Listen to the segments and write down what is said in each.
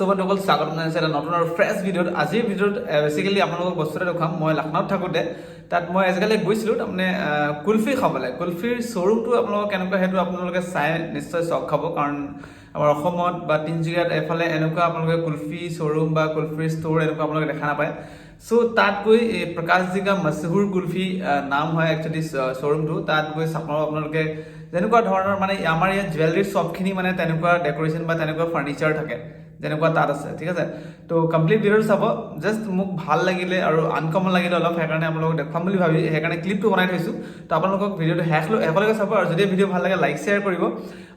So বন্ধুসকল স্বাগতম জনাইছোঁ এটা নতুন আৰু ফ্ৰেছ ভিডিঅ'ত। আজিৰ ভিডিঅ'ত বেছিকেলি আপোনালোকক বস্তু এটা দেখাম। মই লখনৌত থাকোঁতে তাত মই আজিকালি গৈছিলোঁ তাৰমানে কুলফি খাবলৈ। কুলফিৰ শ্ব'ৰুমটো আপোনালোকক কেনেকুৱা সেইটো আপোনালোকে চাই নিশ্চয় চখ খাব, কাৰণ আমাৰ অসমত বা তিনিচুকীয়াত এফালে এনেকুৱা আপোনালোকে কুলফি শ্ব'ৰুম বা কুলফিৰ ষ্ট'ৰ এনেকুৱা আপোনালোকে দেখা নাপায়। সো তাত গৈ এই প্ৰকাশ জি কা মশ্বহুৰ কুলফি নাম হয় একচুৱেলি শ্ব'ৰুমটো। তাত গৈ আপোনালোকে যেনেকুৱা ধৰণৰ মানে আমাৰ ইয়াত জুৱেলাৰী শ্বপখিনি মানে তেনেকুৱা ডেক'ৰেশ্যন বা তেনেকুৱা ফাৰ্নিচাৰ থাকে যেনেকুৱা তাত আছে, ঠিক আছে। তো কমপ্লিট ভিডিঅ'টো চাব। জাষ্ট মোক ভাল লাগিলে আৰু আনকমন লাগিলে অলপ, সেইকাৰণে আপোনালোকক দেখুৱাম বুলি ভাবি সেইকাৰণে ক্লিপটো বনাই থৈছোঁ। তো আপোনালোকক ভিডিঅ'টো শেষলৈকে চাব, আৰু যদি ভিডিঅ' ভাল লাগে লাইক শ্বেয়াৰ কৰিব।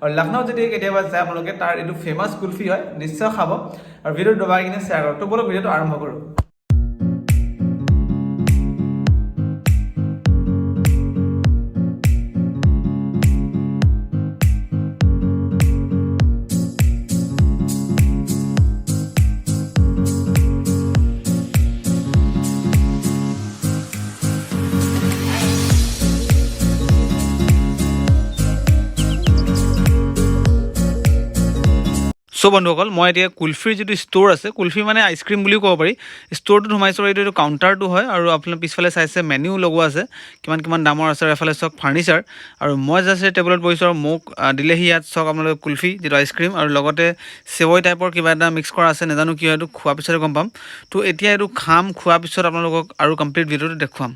আৰু লখনৌ যদি কেতিয়াবা যায় আপোনালোকে, তাৰ এইটো ফেমাছ কুলফি হয়, নিশ্চয় খাব আৰু ভিডিঅ'টো দবাই কিনে শ্বেয়াৰ কৰক। তো বলক ভিডিঅ'টো আৰম্ভ কৰোঁ। সো বন্ধুসকল, মই এতিয়া কুলফিৰ যিটো ষ্ট'ৰ আছে, কুলফি মানে আইচক্ৰীম বুলিও ক'ব পাৰি, ষ্ট'ৰটোত সোমাইছোঁ। এইটো কাউণ্টাৰটো হয়, আৰু আপোনাৰ পিছফালে চাইছে মেনিউ লগোৱা আছে, কিমান দামৰ আছে, আৰু এফালে চাওক ফাৰ্নিচাৰ। আৰু মই জাষ্ট টেবুলত বহিছোঁ আৰু মোক দিলেহি ইয়াত চাওক আপোনালোকে কুলফি যিটো আইচক্ৰীম, আৰু লগতে চেৱৈ টাইপৰ কিবা এটা মিক্স কৰা আছে, নাজানো কি হয়, এইটো খোৱাৰ পিছতে গম পাম। তো এতিয়া এইটো খাম, খোৱাৰ পিছত আপোনালোকক আৰু কমপ্লিট ভিডিঅ'টো দেখুৱাম।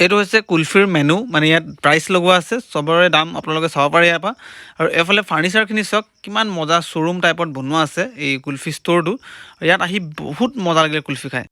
এইটো হৈছে কুলফিৰ মেনু, মানে ইয়াত প্ৰাইচ লগোৱা আছে, চবৰে দাম আপোনালোকে চাব পাৰে ইয়াৰ পৰা। আৰু এইফালে ফাৰ্নিচাৰখিনি চাওক, কিমান মজা শ্ব'ৰুম টাইপত বনোৱা আছে এই কুলফি ষ্ট'ৰটো। ইয়াত আহি বহুত মজা লাগিলে কুলফি খাই।